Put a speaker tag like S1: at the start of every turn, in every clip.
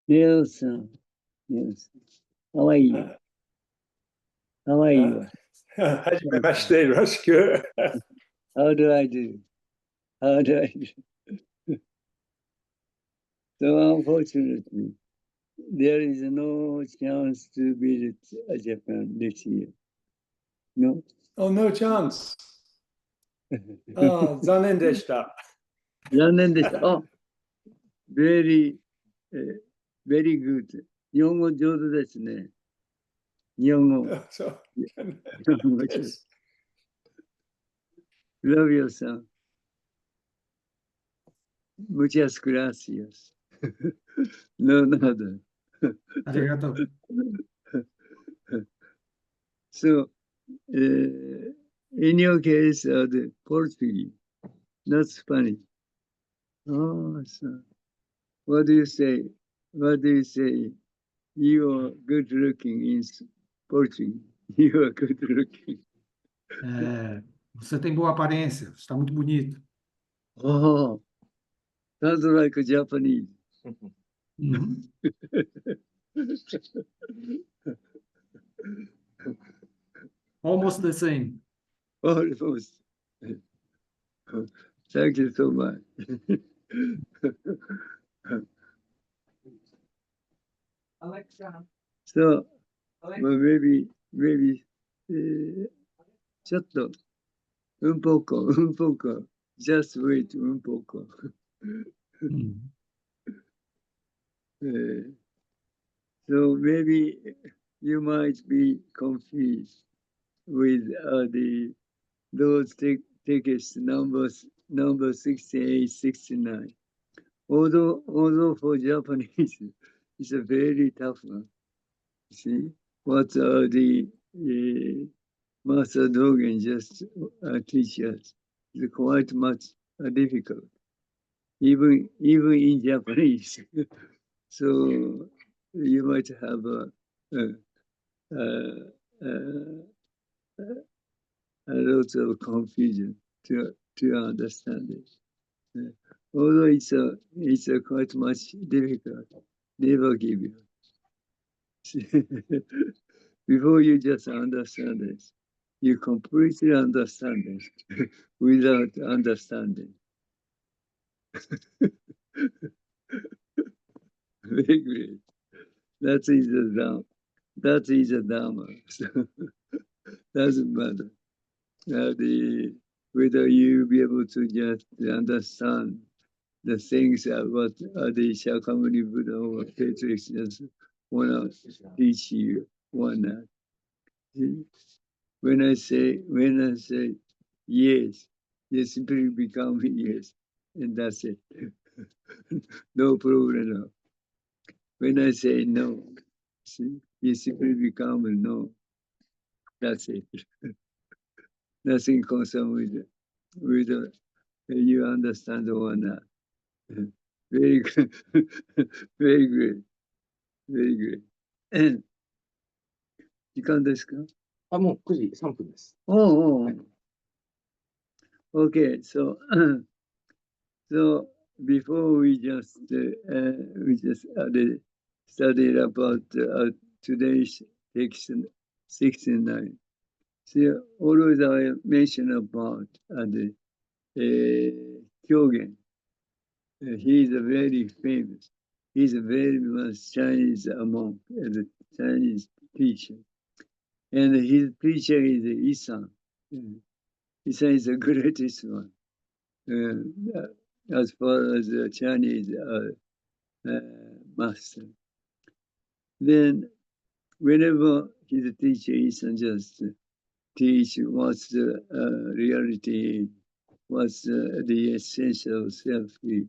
S1: Nelson. Yes. How are you? How are you?
S2: はじめまして、よろしく。
S1: How do I do? How do I do? So unfortunately, there is no chance to visit Japan next year. No?
S2: Oh, no chance. ああ、残念でした。
S1: 残念でした。あ、very, very good. 日本語上手ですね。日本語。
S2: そう。
S1: 日本語上手。Love your son. Muchas gracias. No, nada.
S3: ありがとう。
S1: So, in your case, the Portuguese, that's funny. Oh, so what do you say? What do you say? You are good looking in Portuguese. You are good looking.
S3: Você tem boa aparência, está muito bonito.
S1: Oh, sounds like a Japanese.
S3: Almost the same.
S1: Almost. Thank you so much.
S4: Alexa.
S1: So, well, maybe,ちょっと、un poco, just wait, un poco. So maybe you might be confused with those tickets number 68, 69. Although for Japanese, it's a very tough one. See what the Master Dogen just teach us is quite much difficult, even in Japanese. So you might have a lot of confusion to understand it. Although it's quite much difficult, never give you. Before you just understand it, you completely understand it without understanding. Very great. That is a Dharma. So, doesn't matter. Whether you be able to just understand the things what the Shakyamuni Buddha or Patriarchs just want to teach you or not. When I say yes, you simply become yes, and that's it. No problem at all. When I say no, see, you simply become a no. That's it. Nothing concerned with you understand or not. Very good. Very good. Very good. 時間ですか？
S4: もう9時3分です。
S1: Oh, okay. So, so before we just studied about today's text 69. So always I mention about the Kyogen. He is a very famous. He's a very much Chinese monk and a Chinese teacher. And his teacher is Isan. Isan is the greatest one. As far as the Chinese master. Then whenever his teacher Isan just teach what's the reality, what's the essential self-will,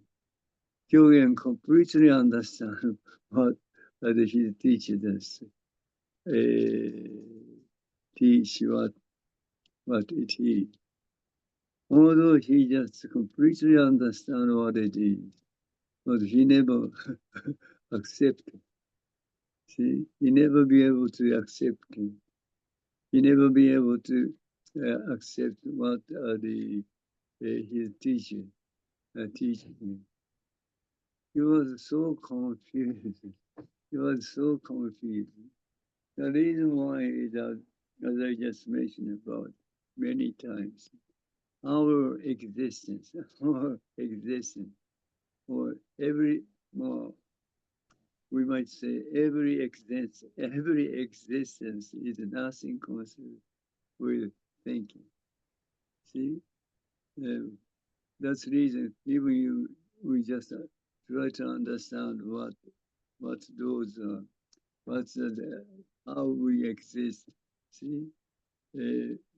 S1: Kyogen completely understand what his teacher does. Teach what it is. Although he just completely understand what it is, but he never accept it. See, he never be able to accept it. He never be able to accept what his teacher teaching him. He was so confused. He was so confused. The reason why is that, as I just mentioned about many times, our existence, or every, well, we might say every existence is nothing concerned with thinking. See, that's the reason. Even we just try to understand what those are, what's how we exist. See,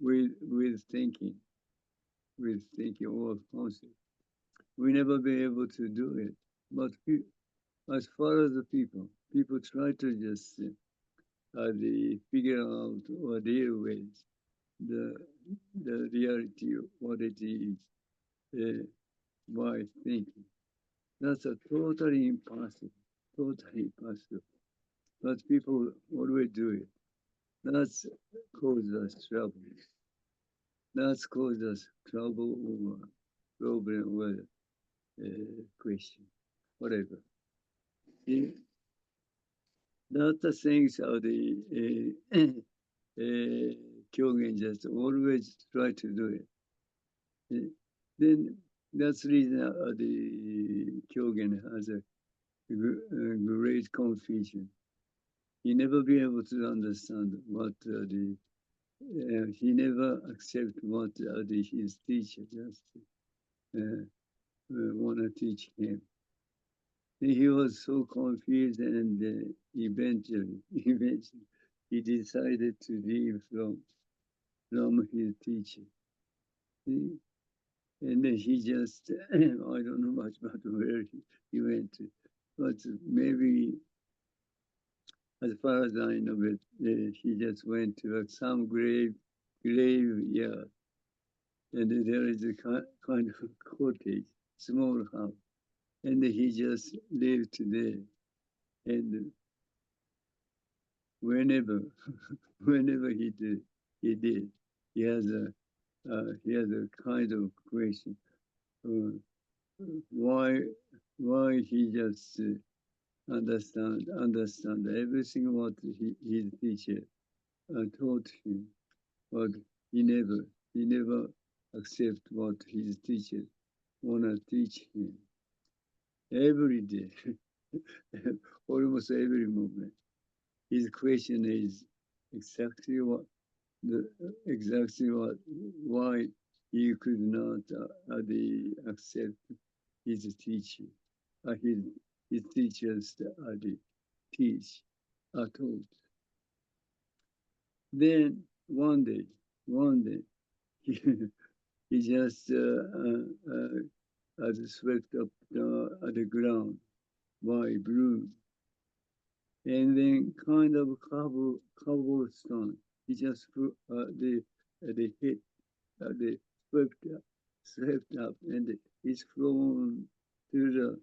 S1: with thinking, or concept, we never be able to do it. But as far as the people try to just they figure out or deal with the reality of what it is by thinking. That's a totally impossible. Totally impossible. But people always do it. That's caused us trouble. That's caused us trouble or problem or question, whatever. See, that's the things how the Kyogen just always try to do it. Then that's the reason the Kyogen has a great confusion. He never be able to understand what he never accept what his teacher just wanna teach him. He was so confused, and eventually, he decided to leave from his teacher. See? And then he just, I don't know much about where he went to, but maybe, as far as I know, it, he just went to some graveyard, and there is a kind of cottage, small house, and he just lived there. And whenever, whenever he did, he has a kind of question. Why he just understand everything what his teacher taught him, but he never accept what his teacher wanna teach him every day, almost every moment. His question is exactly why he could not accept his teacher, his teachers teach, taught. Then one day, he, he just swept up the ground by broom, and then kind of cobblestone. He just the hit the swept up, and it's flown to the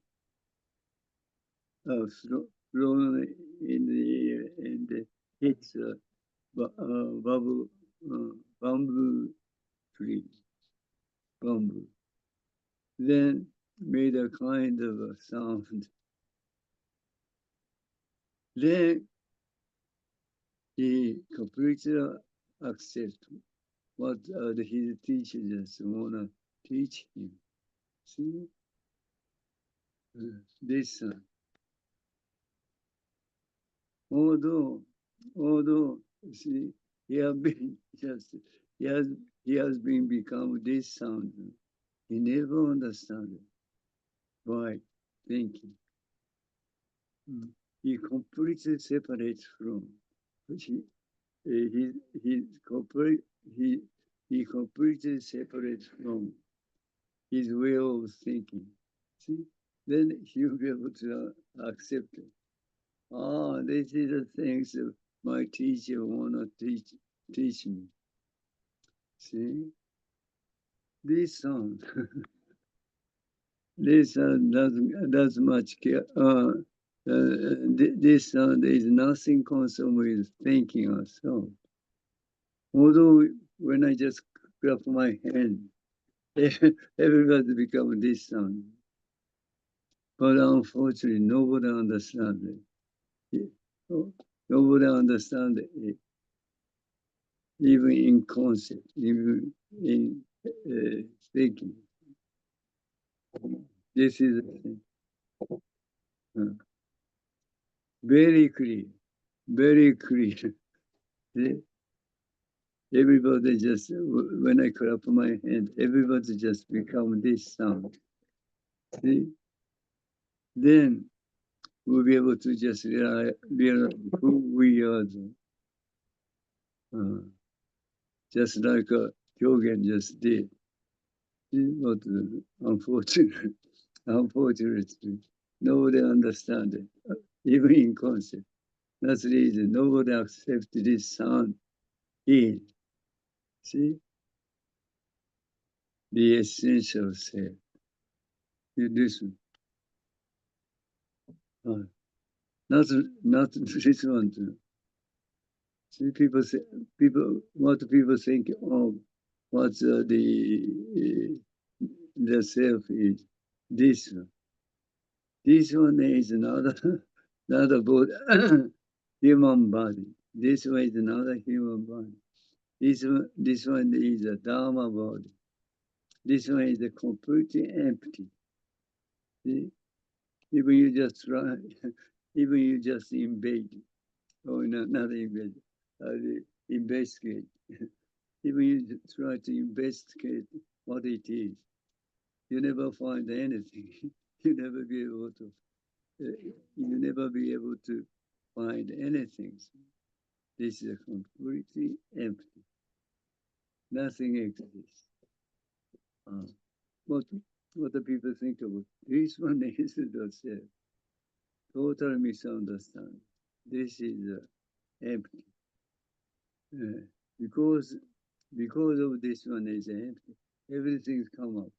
S1: flown in the air, and hits bamboo tree, bamboo. Then made a kind of a sound. Then he completely accepts what his teacher just wanna teach him. See, this son. Although, see, he has been just he has been become this sound. He never understood by thinking. He completely separates from. He completely separates from his way of thinking. See, then he'll be able to accept it. This is the things that my teacher wanna teach me. See, this song, this doesn't much care. This sound is nothing concerned with thinking or so. Although when I just clap my hand, everybody become this sound. But unfortunately, nobody understands it. Nobody understands it, even in concept, even in thinking. This is the thing. Very clear, very clear. Everybody just, when I clap my hand, everybody just become this sound. See? Then we'll be able to just realize who we are. Just like Kyogen just did. But unfortunately, nobody understands it, even in concept. That's the reason nobody accepts this sound in. See? The essential self. You listen. Not this one too. See, what people think of what the self is. This one. This one is another body, human body. This one is another human body. This one is a Dharma body. This one is completely empty. See? Even you just try, even you just invade, or not invade, investigate. Even you try to investigate what it is, you never find anything. You never be able to. You never be able to find anything. This is completely empty. Nothing exists. What the people think of it? This one is the self. Total misunderstanding. This is empty. Because of this one is empty, everything's come out.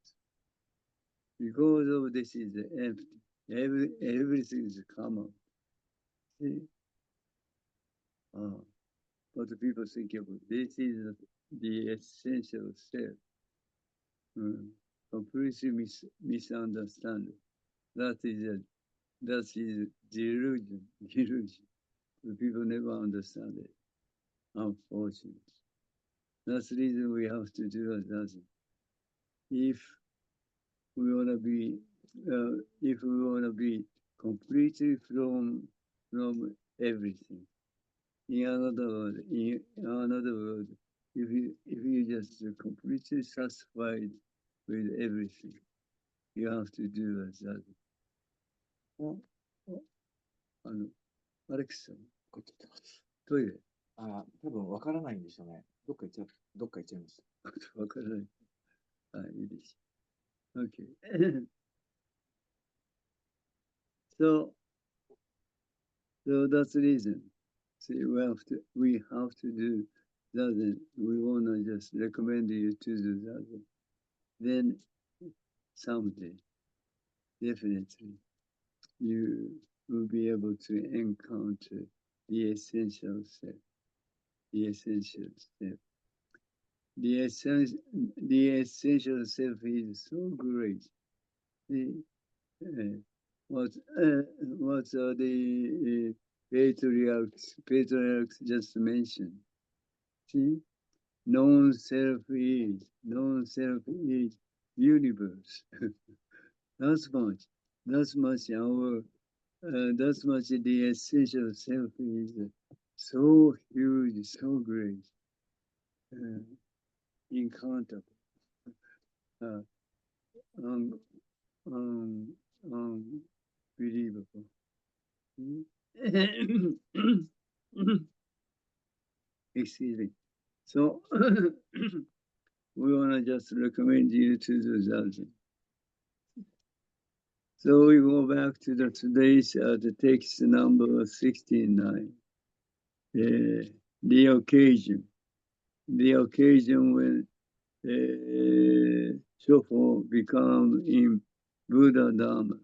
S1: Because of this is empty, everything's come out. See? What the people think about this is the essential self. Completely misunderstanding. That is delusion. Delusion. The people never understand it. Unfortunately. That's the reason we have to do that. If we want to be completely from everything. In another word, if you just completely satisfied with everything, you have to do that. Alexさん、
S4: こっち行ってます。
S1: トイレ
S4: 多分わからないんでしょうね。どっか行っちゃいます。
S1: わからない。いいです。Okay. So that's the reason. See, we have to do that. We wanna just recommend you to do that. Then someday, definitely, you will be able to encounter the essential self. The essential self. The essential self is so great. What the patriarchs just mentioned. See, non-self is universe. That's much the essential self is so huge, so great, incountable, unbelievable. Excuse me. So we want to just recommend you to do that. So we go back to today's the text number 69. The occasion when Shoho become in Buddha Dharma.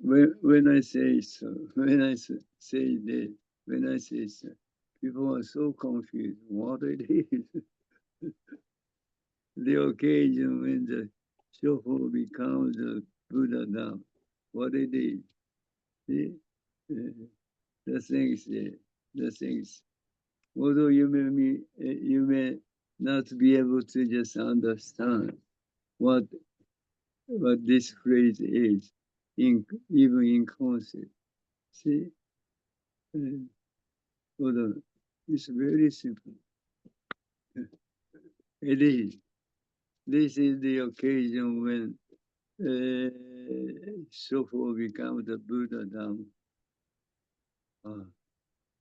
S1: When I say so, when I say so, people are so confused what it is. The occasion when the Shoho becomes the Buddha Dharma. what it is. See? The things, the things. Although you may not be able to just understand what this phrase is, even in concept. See? Hold on. It's very simple. It is. This is the occasion when Shoho becomes the Buddha Dhamma.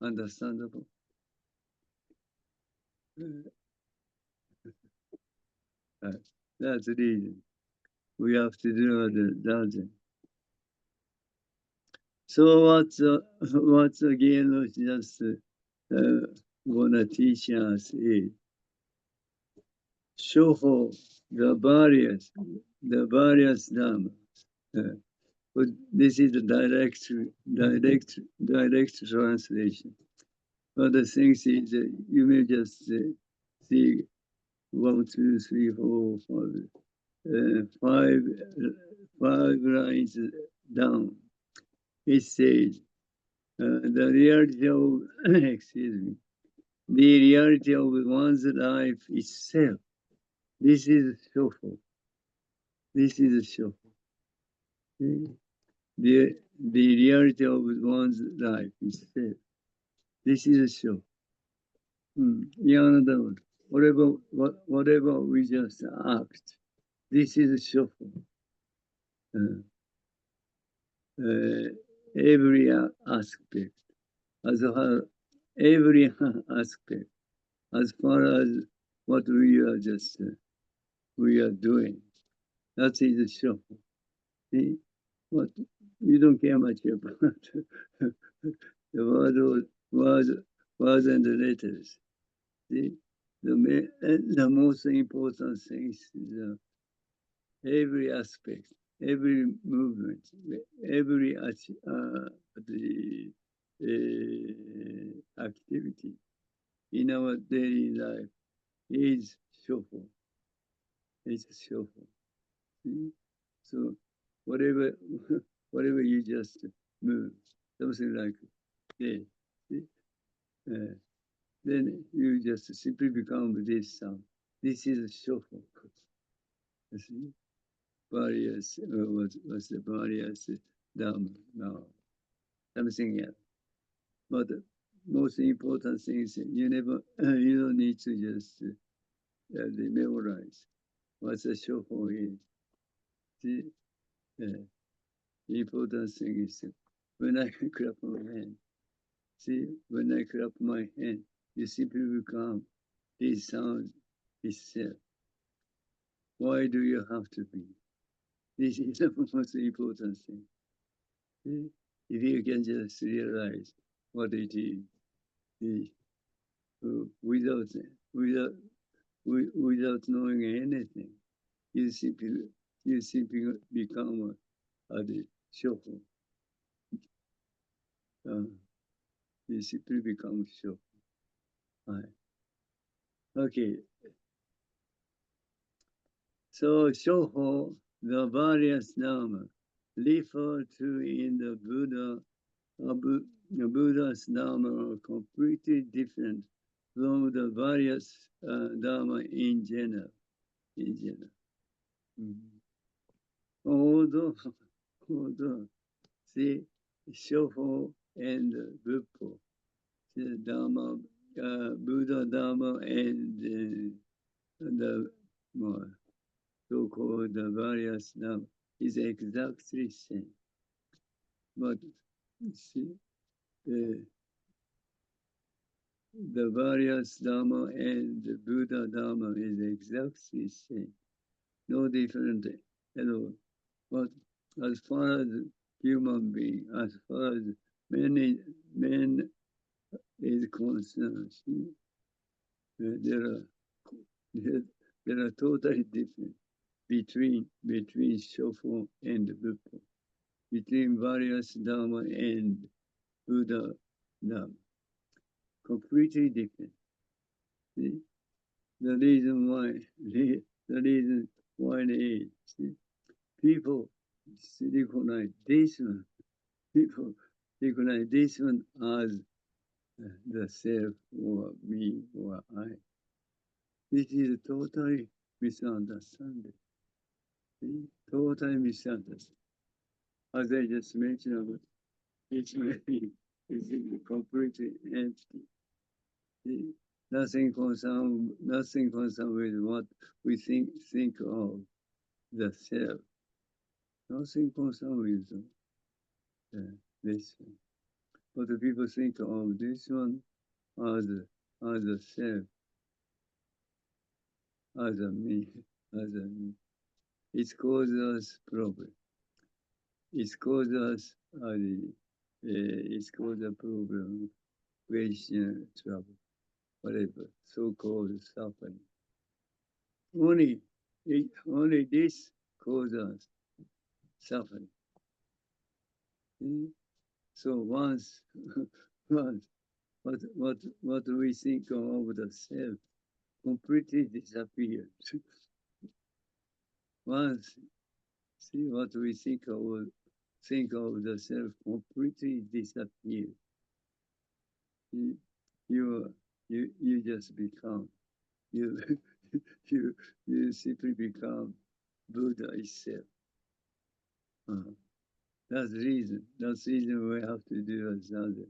S1: Understandable. That's the reason. We have to do the dancing. So what's again just wanna teach us is Shoho, the various dhamma. But this is the direct translation. But the thing is that you may just see 1, 2, 3, 4, 5, 5 lines down. It says the reality of excuse me, the reality of one's life itself. This is Shoho. This is Shoho. The reality of one's life itself. This is a show. In other words, whatever we just act, this is a show. Every aspect, every aspect, as far as what we are doing, that is a show. See? What you don't care much about the words and the letters. See? The most important thing is every aspect, every movement, every activity in our daily life is Shoho. It's Shoho. See? So whatever you just move, something like this, then you just simply become this sound. This is a Shoho. See? Various, what's the various Dhamma now? Something else. But the most important thing is you don't need to just memorize what the Shoho is. See? The important thing is when I clap my hand, see, when I clap my hand, you simply become this sound itself. Why do you have to be? This is the most important thing. See? If you can just realize what it is, without knowing anything, you simply become the Shoho. You simply become Shoho. Right. Okay. So Shoho, the various Dhamma, referred to in the Buddha's Dhamma are completely different from the various Dhamma in general. Although, see, Shoho and Buppo, the Dhamma, Buddha Dhamma and the so-called the various Dhamma is exactly same. But see, the various Dhamma and the Buddha Dhamma is exactly same. No different at all. But as far as human being, as far as man is concerned, see, there are totally different between Shoho and Buppo, between various Dhamma and Buddha Dhamma. Completely different. See? The reason why is, see, people recognize this one. People recognize this one as the self or me or I. This is totally misunderstanding. See? Totally misunderstanding. As I just mentioned, each mind is completely empty. See? Nothing concerned with what we think of the self. Nothing concerned with this one. But the people think of this one as a self, as a me, as a me. It causes us problem. It causes us it causes a problem, question, trouble, whatever, so-called suffering. Only this causes us suffering. So once what we think of the self completely disappears. Once see what we think of the self completely disappears. You just become you you simply become Buddha itself. That's the reason. That's the reason we have to do a zazen.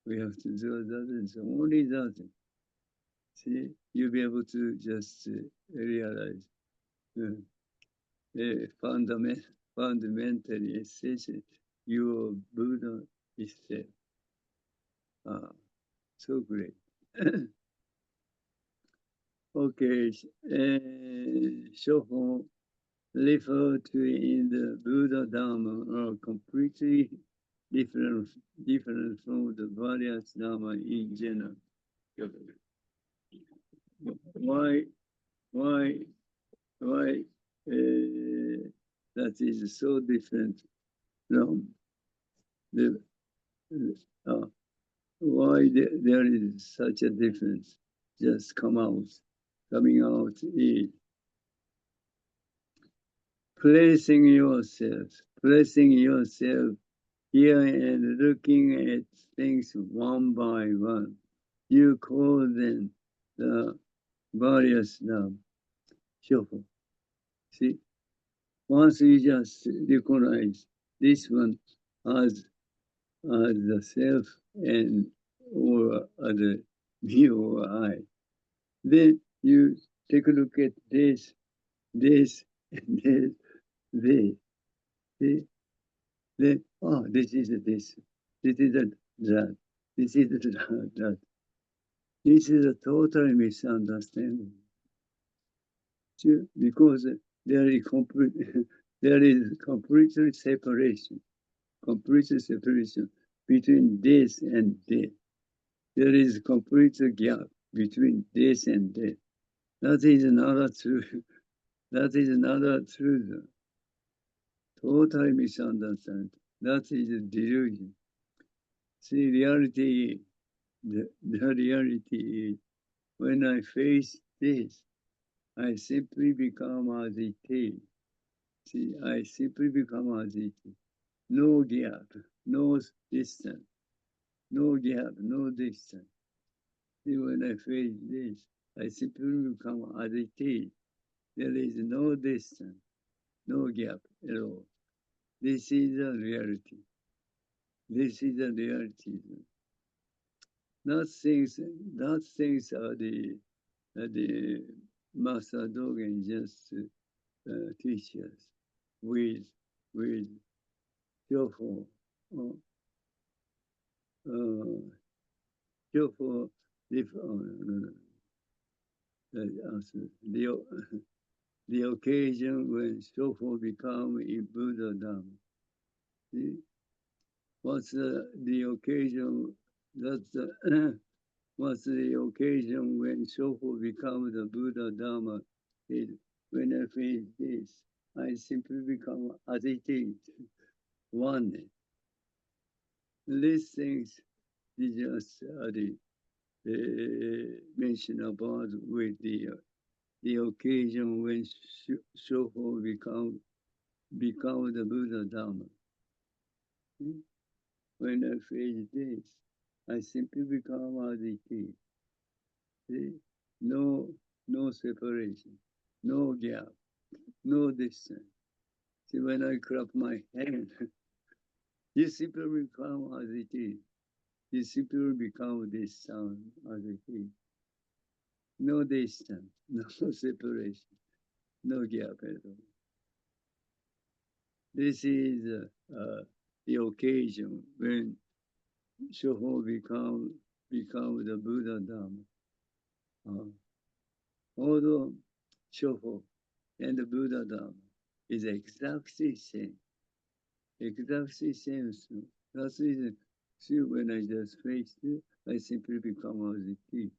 S1: We have to do a zazen. So only zazen. See, you'll be able to just realize fundamentally, essentially, your Buddha itself. So great. Okay, Shoho referred to in the Buddha Dharma are completely different from the various Dharma in general. Why that is so different from the why there is such a difference just coming out is placing yourself here and looking at things one by one. You call them the various Shoho. See, once you just recognize this one as the self and or other me or I, then you take a look at this, and this. See? Then, oh, this is this. This is that. This is that. This is a total misunderstanding. Because there is complete separation between this and that. There is complete gap between this and that. That is another truth. That is another truth. Totally misunderstand. That is a delusion. See, reality, the reality is when I face this, I simply become as it is. See, I simply become as it is. No gap, no distance. No gap, no distance. See, when I face this, I simply become as it is. There is no distance, no gap at all. This is the reality. This is the reality. Not things are the Master Dogen just teach us with Shoho. Shoho, the occasion when Shoho become in Buddha Dharma. See? What's the occasion? That's what's the occasion when Shoho becomes the Buddha Dharma? Is when I face this, I simply become as it is, oneness. These things is just mentioned about with the occasion when Shoho becomes become the Buddha Dharma. See? When I face this, I simply become as it is. See? No separation, no gap, no distance. See, when I clap my hand, you simply become as it is. You simply become this sound as it is. No distance, no separation, no gap at all. This is the occasion when Shoho become the Buddha Dharma. Although Shoho and the Buddha Dharma is exactly same, exactly same. So that's the reason. See, when I just face it, I simply become as it is.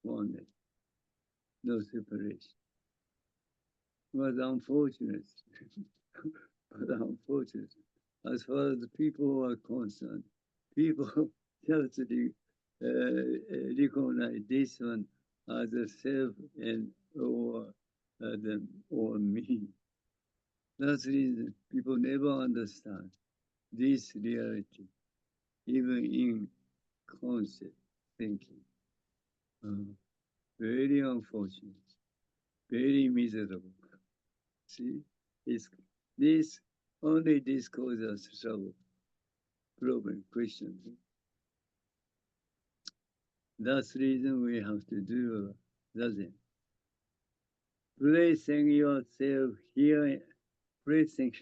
S1: Oneness, no separation. But unfortunate, but unfortunate, as far as the people are concerned, people just recognize this one as a self and or them or me. That's the reason people never understand this reality, even in concept thinking. Very unfortunate, very miserable. See, this only this causes trouble, problem, question. That's the reason we have to do Zazen. Placing yourself here, placing,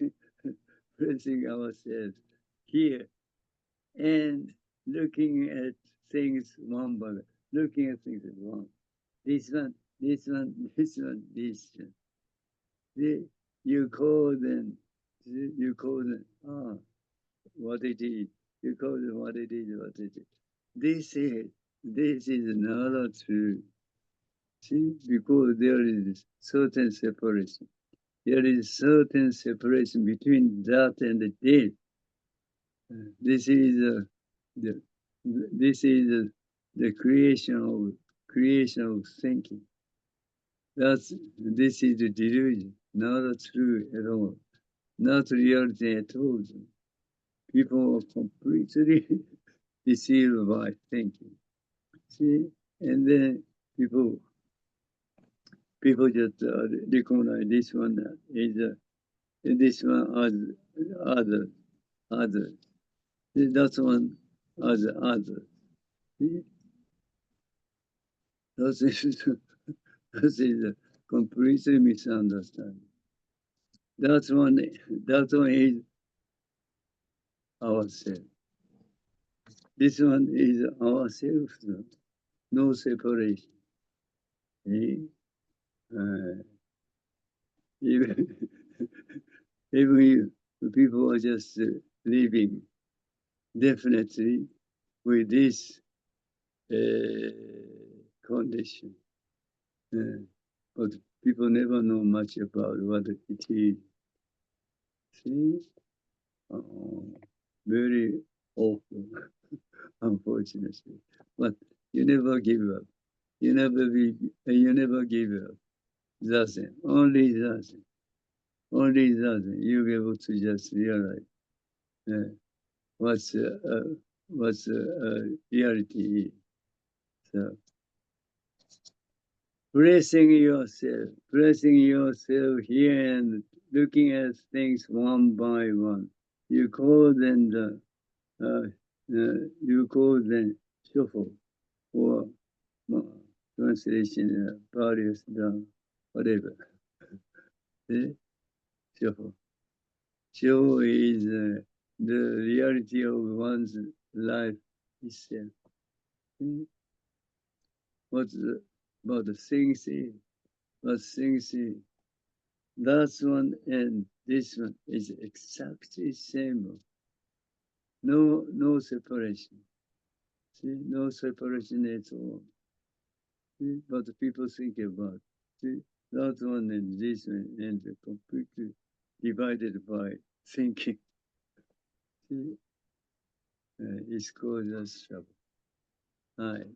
S1: placing ourselves here, and looking at things one by one, looking at things one. This one, this one, this one, this one. You call them, what it is. You call them what it is, what it is. This is not true. See, because there is certain separation. There is certain separation between that and the this. This is the creation of thinking. This is the delusion, not true at all, not reality at all. People are completely deceived by thinking. See, and then people just recognize this one is this one as other. That one as other. See? That is a completely misunderstanding. That one is ourself. This one is ourself. No separation. See? Even if people are just living definitely with this condition. But people never know much about what it is. See? Very awful, unfortunately. But you never give up. You never give up. Zazen. Only Zazen. Only Zazen. You'll be able to just realize what's reality is. So placing yourself here and looking at things one by one. You call them Shoho, or translation, various down, whatever. Shoho. Shoho is the reality of one's life itself. What the things is, what things is. That one and this one is exactly same. No separation. See, no separation at all. See, but people think about. See, that one and this one and completely divided by thinking. See, it's caused us trouble. Right.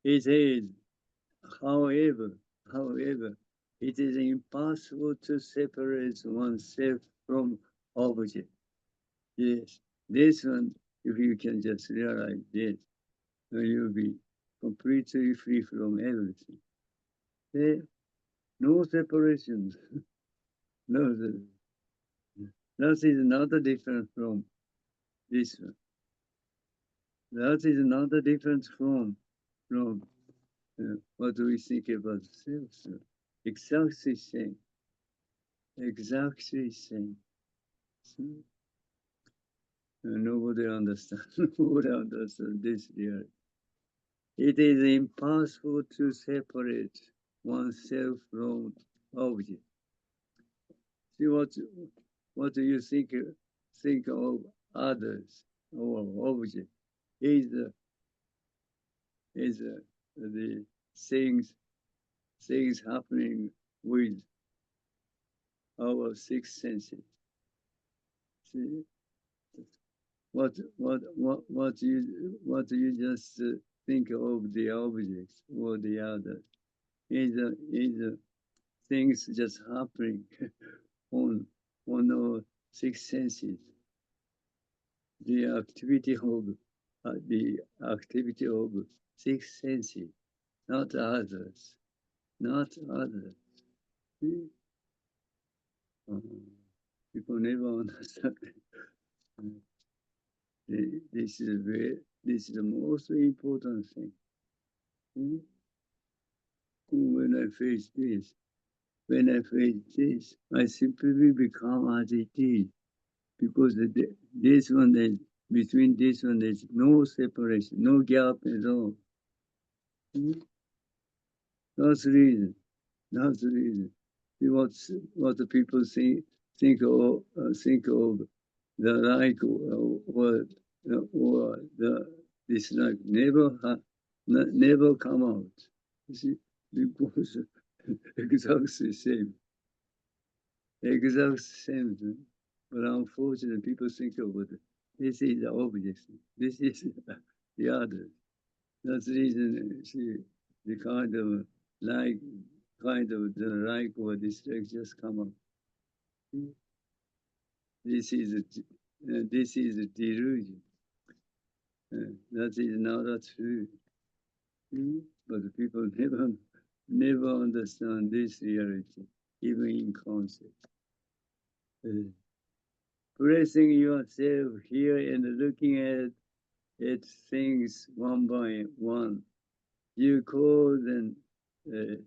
S1: It is, however, It is impossible to separate oneself from object. Yes, this one, if you can just realize this, then you'll be completely free from everything. There, no separation. No, that is not different from this one. That is not different from what we think about self. Exactly same. Exactly same. See? Nobody understands. Nobody understands this reality. It is impossible to separate oneself from object. See what do you think of others or object is the things happening with our six senses. See what you just think of the objects or the other is things just happening on our six senses. The activity of six senses, not others, not others. See? People never understand. This is the most important thing. Hmm? When I face this, I simply become as it is. Because this one is between this one there's no separation, no gap at all. Hmm? That's the reason. That's the reason. See what the people think of the like or the dislike never come out. You see, because exactly same, exact same. But unfortunately, people think of it. This is the object. This is the other. That's the reason. See, the like, kind of the like or dislike just come up. This is a delusion. That is not true. But the people never understand this reality, even in concept. Placing yourself here and looking at things one by one, you call them the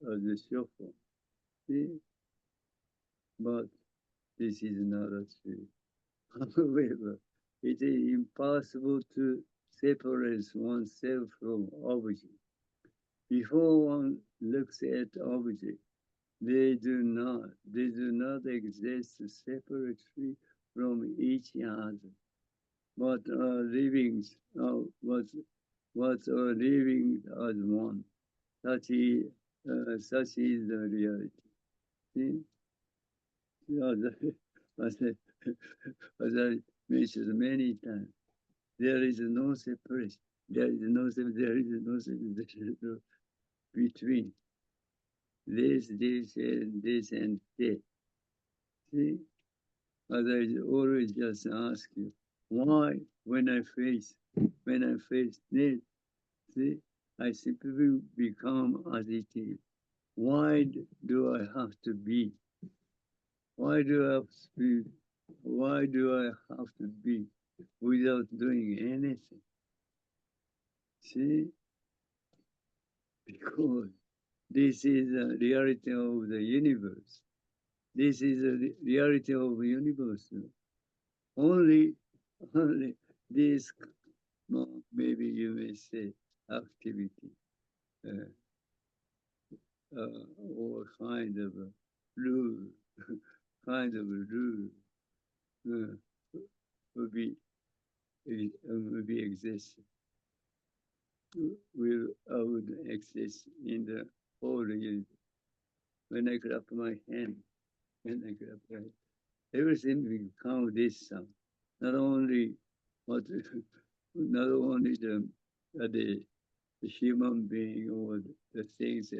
S1: Shoho. See? But this is not true. However, it is impossible to separate oneself from object. Before one looks at object, they do not exist separately from each other, but are living, what are living as one. Such is the reality. See? As I, as I mentioned many times, there is no separation. There is no separation between this and that. See, as I always just ask you, why when I face this, see, I simply become as it is. Why do I have to be? Why do I have to be? Why do I have to be without doing anything? See, because this is the reality of the universe. This is the reality of the universe. Only this, maybe you may say, activity uh, or kind of a rule, kind of a rule will be exist. Would exist in the whole universe. When I clap my hand, when I clap my hand, everything will become this sound. Not only what, not only the human being or the things,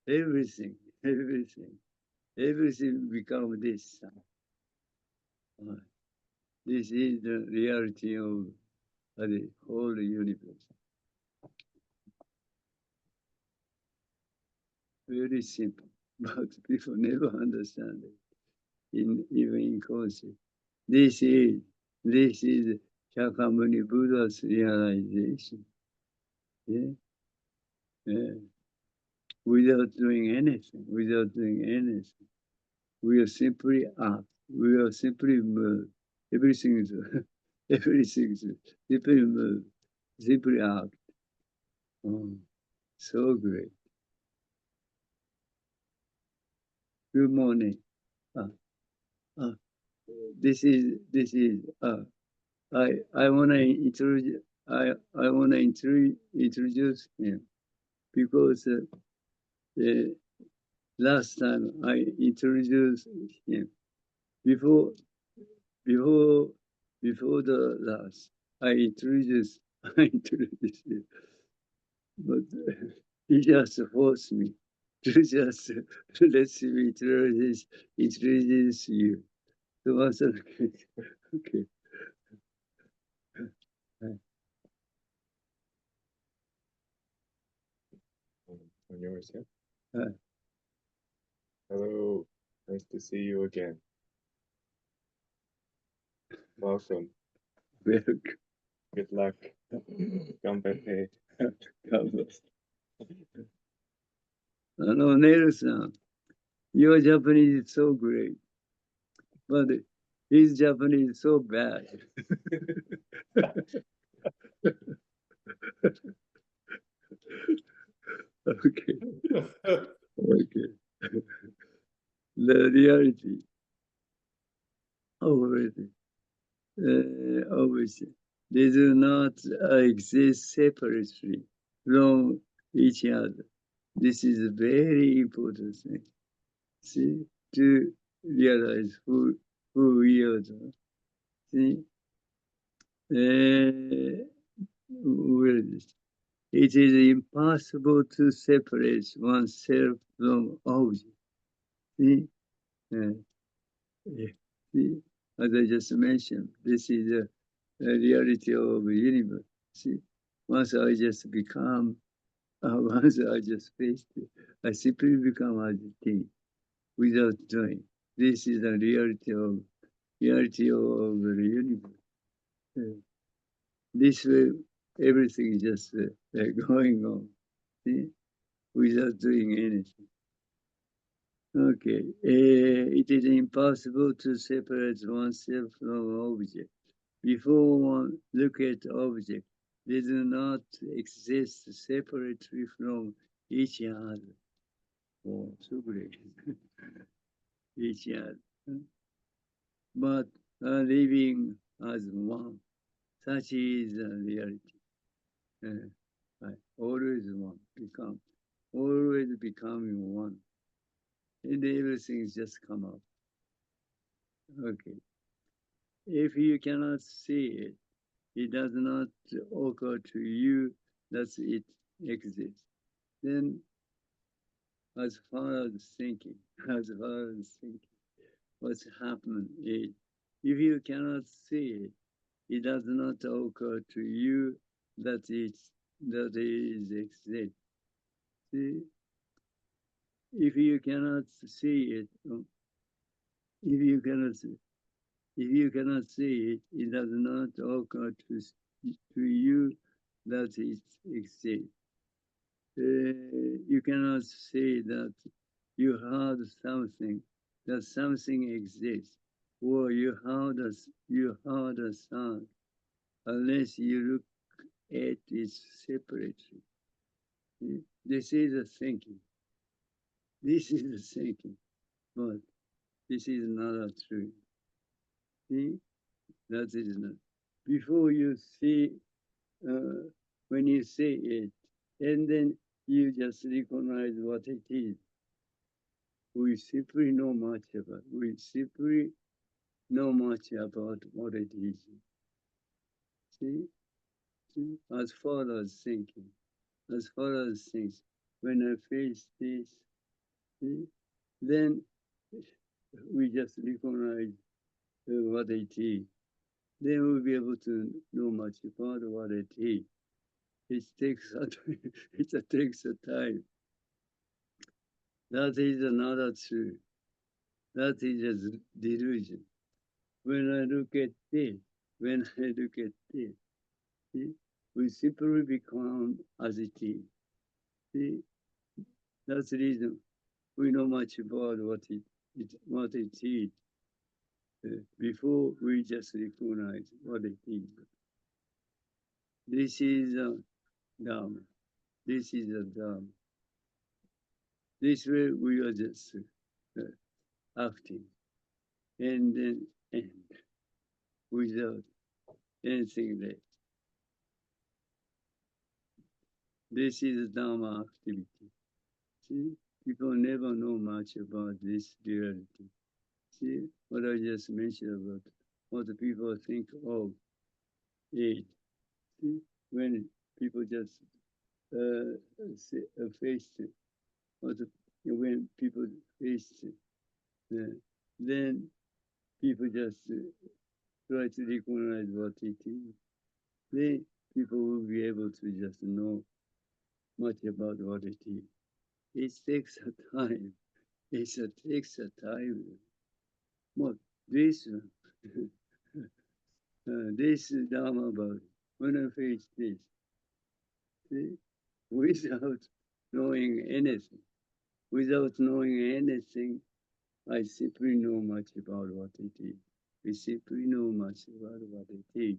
S1: everything. everything become this. This is the reality of the whole universe. Very simple, but people never understand it, even in concept. This is Shakyamuni Buddha's realization. Yeah? Yeah. Without doing anything, we are simply act. We are simply move. Everything is everything is simply move, simply act. Oh, so great. Good morning. Uh, uh, this is I wanna introduce introduce him because last time I introduced him before before before the last I introduced I introduced him, but he just forced me to just let me introduce you. So I said, okay.
S5: On yours, yeah?
S1: Uh,
S5: Hello, nice to see you again. Welcome.
S1: welcome.
S5: Good luck. Ganbatte.
S1: Neil-san, your Japanese is so great, but his Japanese is so bad. Okay, okay. The reality of it, obviously, they do not exist separately from each other. This is a very important thing. See, to realize who we are. See, where is it? It is impossible to separate oneself from object. See? Yeah. See? As I just mentioned, this is a reality of the universe. See? Once I just become, once I just face it, I simply become as a thing without doing. This is the reality of the universe. This way, everything is just going on, see? Without doing anything. Okay, it is impossible to separate oneself from object. Before one look at object, they do not exist separately from each other. Oh, so great. Each other. But living as one, such is the reality. Right. Always one, always becoming one. And everything just come up. Okay. If you cannot see it, it does not occur to you that it exists. Then, as far as thinking, what's happened is, if you cannot see it, it does not occur to you that it exists. See, if you cannot see it, if you cannot see, if you cannot see it, it does not occur to you that it exists. You cannot say that you heard something, that something exists, or you heard a sound, unless you look at it separately. This is a thinking. This is a thinking, but this is not a truth. See, that is not. Before you see, when you see it, and then you just recognize what it is. We simply know much about. We simply know much about what it is. See? See? As far as thinking, as far as things, when I face this, See? Then we just recognize what it is. Then we'll be able to know much about what it is. It takes it takes a time. That is another truth. That is a delusion. When I look at this, see, we simply become as it is. See, that's the reason we know much about what it is before we just recognize what it is. This is a Dharma. This is a Dharma. This way we are just acting and then end without anything left. This is Dharma activity. See, people never know much about this reality. See, what I just mentioned about what the people think of it. See, when people just face it, when people face it, then people just try to recognize what it is. Then people will be able to just know much about what it is. It takes a time. It takes a time. What this this Dharma body, when I face this, see, without knowing anything, I simply know much about what it is. We simply know much about what it is.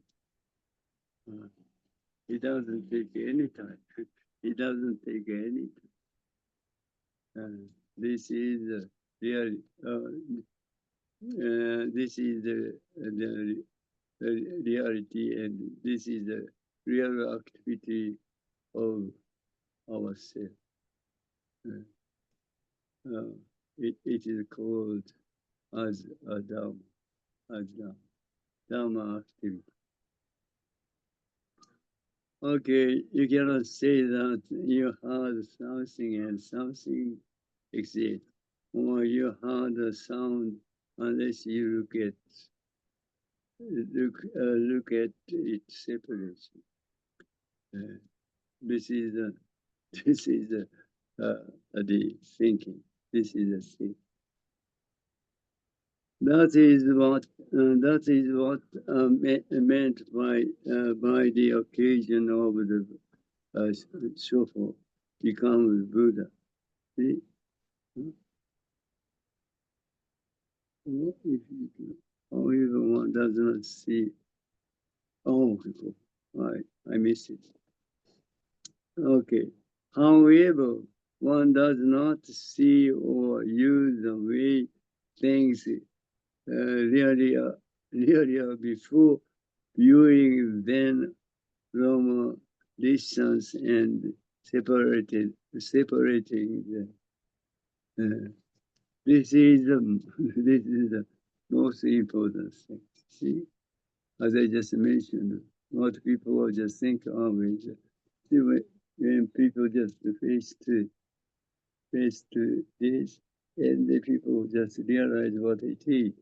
S1: It doesn't take any time. It doesn't take any time. This is the real. This is the reality, and this is the real activity of ourselves. It is called as a Dharma activity. Okay, you cannot say that you heard something and something exists, or you heard a sound unless you look at it separately. This is the thinking. This is the thinking. That is what meant by the occasion of the Shoho becomes Buddha. See? However, one does not see. Oh, I missed it. Okay. However, one does not see or use the way things really are before viewing them from a distance and separating them. This is the most important thing. See, as I just mentioned, what people just think of is when people just face to this, and the people just realize what it is.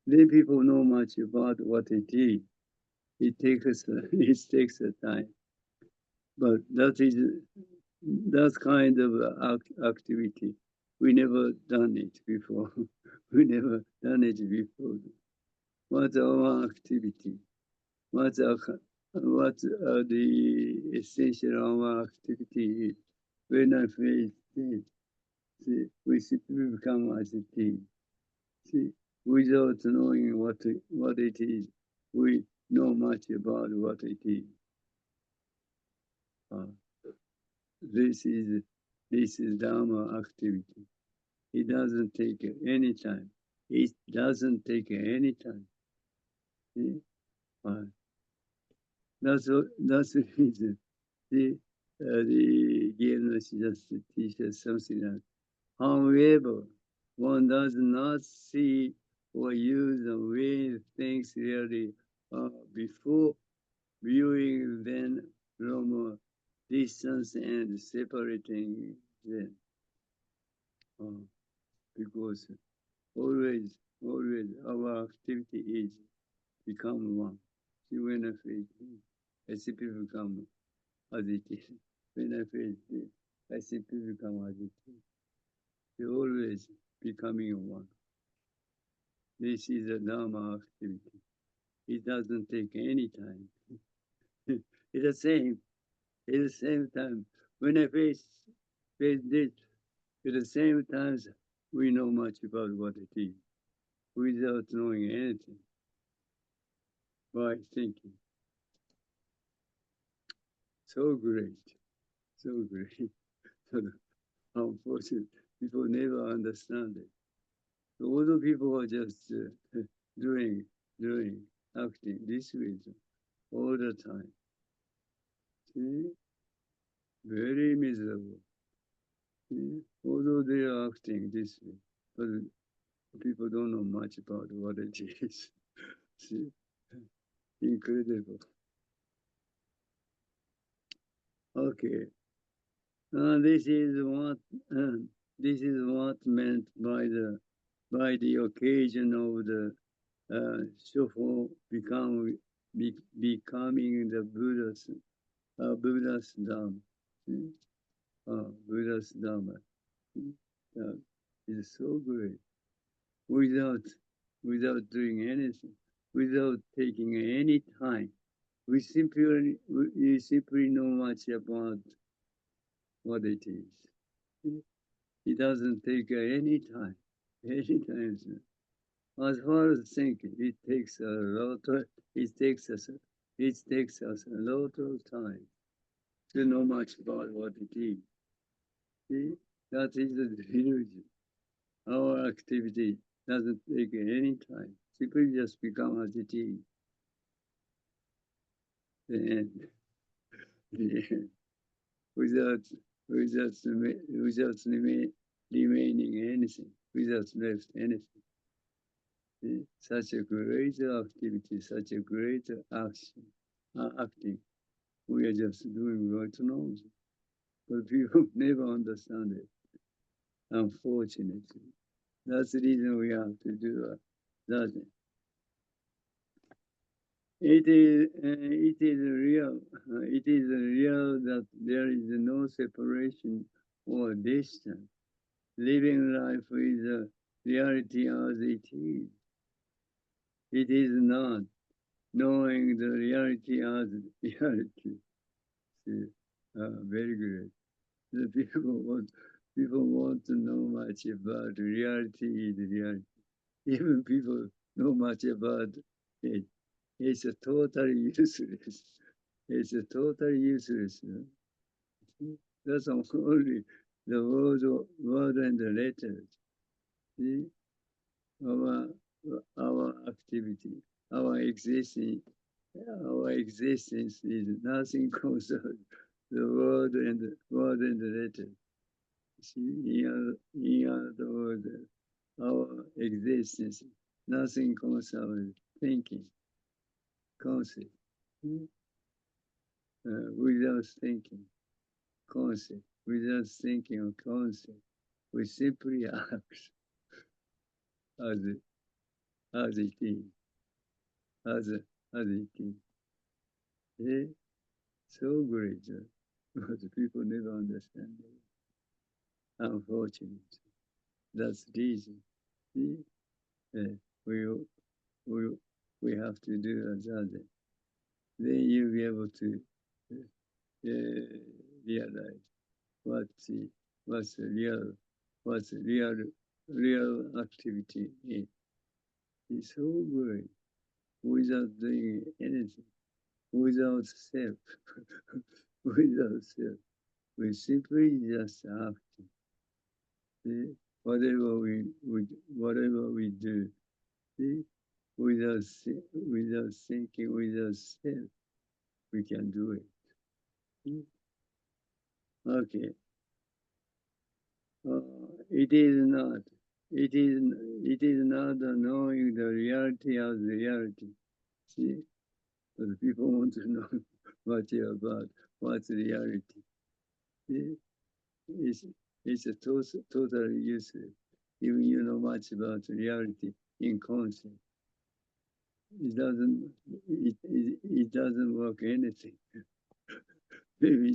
S1: Then people know much about what it is. It takes a time, but that kind of activity. We never done it before. We never done it before. What's our activity? What the essential of our activity is? When I face this, see, we simply become as it is. See, without knowing what it is, we know much about what it is. This is Dharma activity. It doesn't take any time. It doesn't take any time. See? That's the reason. The Gilnos just teaches something else. However, one does not see or use the way things really are before viewing them from a distance and separating them. Because always our activity is become one. See, when I feel I simply become as it is. When I feel I simply become as it is. They always becoming one. This is a Dharma activity. It doesn't take any time. It's the same. At the same time, when I face this, at the same time, we know much about what it is without knowing anything by thinking. So great, so great. Unfortunately, people never understand it. All the people are just doing, acting this way all the time. See? Very miserable. See? Although they are acting this way, but people don't know much about what it is. See? Incredible. Okay. This is what meant by the occasion of the Shoho becoming the Buddha's Dharma. Buddha's Dharma. It's so great. Without doing anything, without taking any time. We simply know much about what it is. It doesn't take any time. As far as thinking, it takes us a lot of time to know much about what it is. See? That is the illusion. Our activity doesn't take any time. Simply just become as it is. The end. The end. Without remaining anything, without left anything. See? Such a great activity, such a great action, acting. We are just doing right now. But people never understand it, unfortunately. That's the reason we have to do that. It is real that there is no separation or distance. Living life is a reality as it is. It is not knowing the reality as reality. See, very great. The people want to know much about reality is reality. Even people know much about it. It's a totally useless. It's a totally useless. That's only the word and the letters. See? Our activity, our existence is nothing concerned the word and the letter. See, in other words, our existence, nothing concerned thinking, concept. Without thinking, concept, without thinking of concept, we simply act as it is, as it is. Eh? So great, but people never understand it. Unfortunately, that's the reason. See? We have to do as others. Then you'll be able to realize what's the real activity is. It's so great without doing anything, without self, without self. We simply just acting. See? Whatever we do, see? Without thinking, without self, we can do it. See? Okay. It is not knowing the reality as reality. See, but people want to know much about what's reality. See, It's a totally useless. Even you know much about reality in concept. It doesn't work anything. Maybe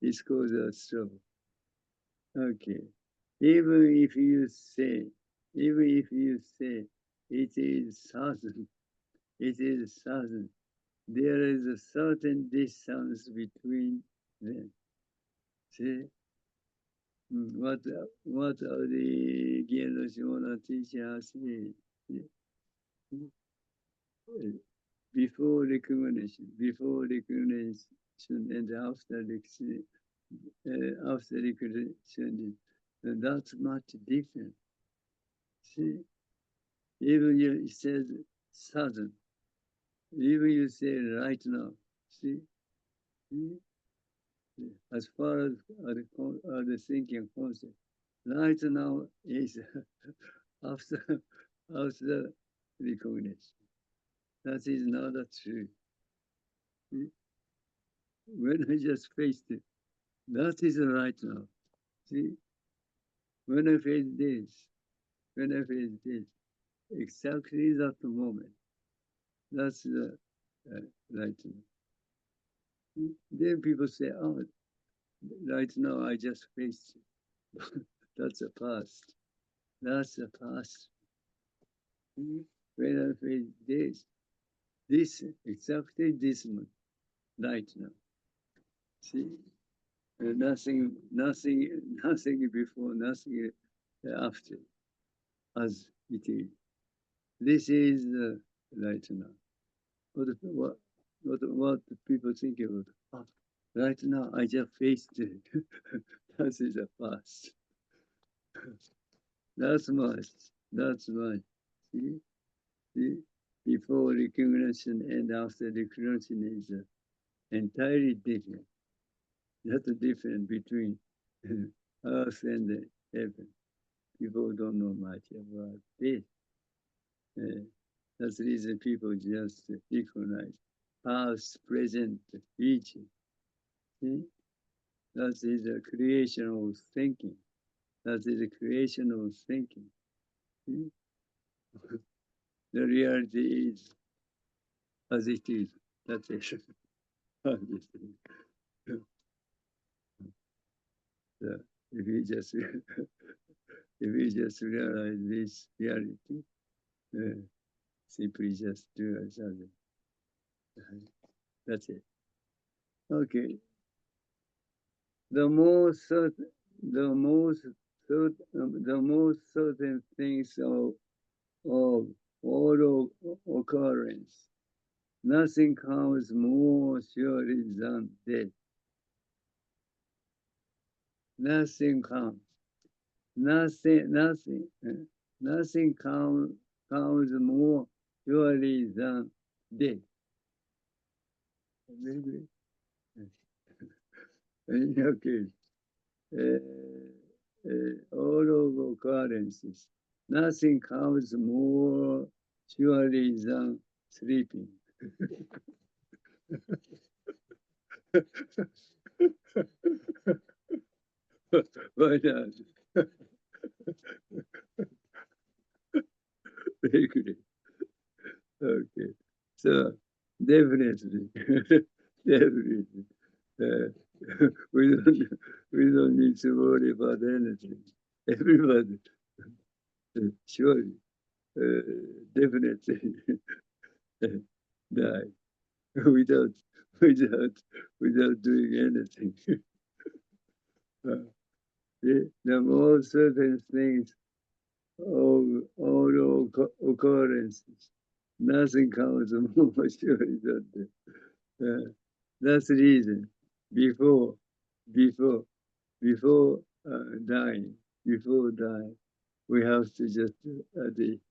S1: it's cause us trouble. Okay. Even if you say it is certain, there is a certain distance between them. See? What are the Genroshimon teachers say? Before recognition, and after recognition, that's much different. See, even you said sudden, even you say right now. See, as far as the thinking concept, right now is after recognition. That is not true. When I just faced it, that is right now. See, when I face this, exactly that moment, that's the right now. Then people say, oh, right now I just faced it. That's a past. That's a past. When I face this, exactly this moment, right now. See? Nothing before, nothing after, as it is. This is right now. What people think about? Oh, right now, I just faced it. That is the past. That's much. See? Before recognition and after recognition is entirely different. That's the difference between earth and heaven. People don't know much about this. That's the reason people just recognize past, present, future. See? That is a creation of thinking. That is a creation of thinking. See? The reality is as it is. That's it. As it is. So if we just realize this reality, simply just do as others. That's it. Okay. The most certain things of all occurrence. Nothing comes more surely than death. Nothing comes. Nothing comes more surely than death. Maybe. In your case, all of occurrences, nothing comes more surely than sleeping. Why not? Very good. Okay. So definitely, definitely, uh, we don't need to worry about anything. Everybody, surely, definitely die without doing anything. The most certain things of all occurrences, nothing comes more surely than that. That's the reason. Before dying, we have to just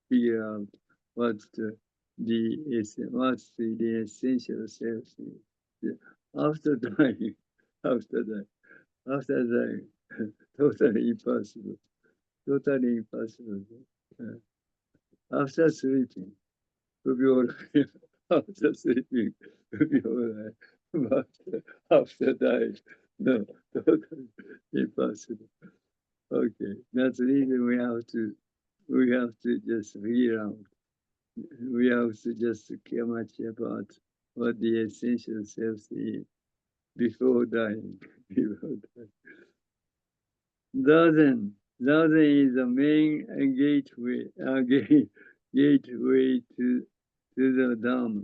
S1: figure out what's the essential self is. After dying, after dying, totally impossible. Totally impossible. After sleeping, we'll be all right. After sleeping, we'll be all right. But after dying, No, totally impossible. Okay, that's the reason we have to just figure out. We have to just care much about what the essential self is before dying. Before dying. Zazen is the main gateway to the Dharma.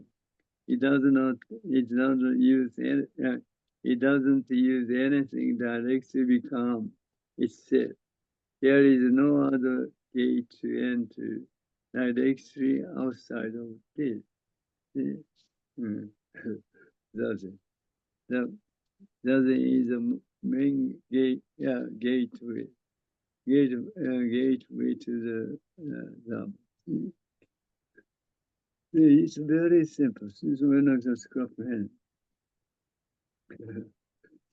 S1: It doesn't use anything directly to become itself. There is no other gate to enter directly outside of this. Zazen. Zazen is the main gateway to the Dhamma. It's very simple. Since we're not just comprehend,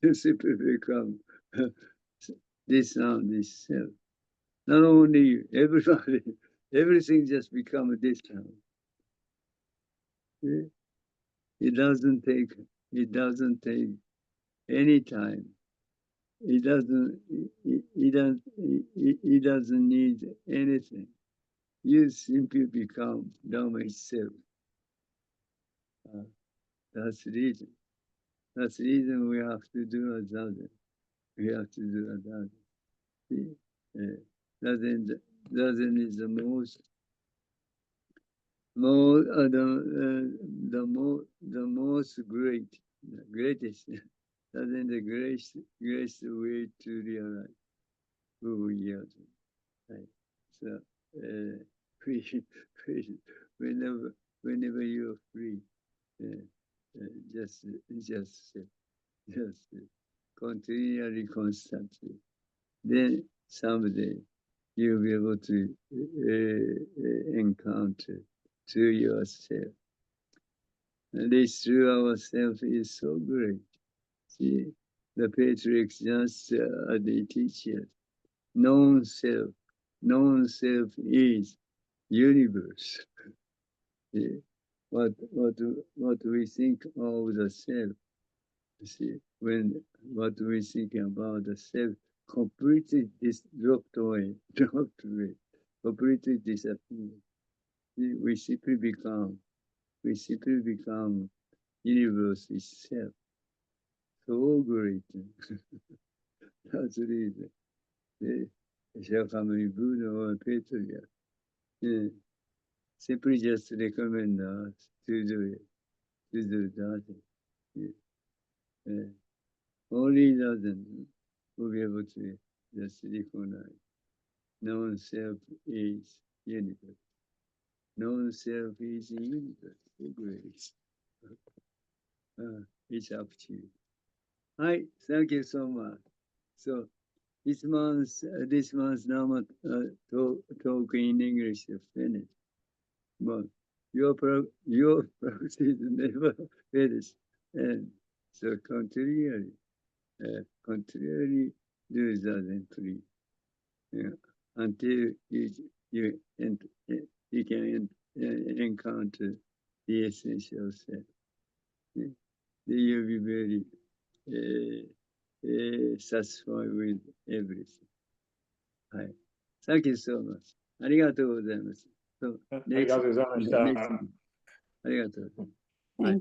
S1: you simply become this sound, this self. Not only you, everybody, everything just become this sound. It doesn't take any time. It doesn't need anything. You simply become Dhamma itself. That's the reason. That's the reason we have to do a Zazen. We have to do a Zazen. See? Zazen is the most greatest. Zazen the greatest way to realize who we are. Right? So whenever you're free, just continually, constantly. Then someday you'll be able to encounter through yourself. And this through ourselves is so great. See, the patriarchs just they teach us. Non-self is universe. See, what we think of the self. See, when what we think about the self completely dropped away, completely disappeared. See, we simply become universe itself. So great. That's the reason. Shall come in Buddha or Patriarch. Simply just recommend us to do it, to do that. Only doesn't will be able to just recognize. Non-self is universe. Non-self is universe. Great. It's up to you. Hi, thank you so much. So this month's Dharma talk in English is finished. But your practice never finished. And so continually do that, please. Until you can encounter the essential self. Then you'll be very satisfied with everything. Thank you so much. ありがとうございます。So,
S2: ありがとうございました。
S1: next- ありがとうございます。
S6: Thank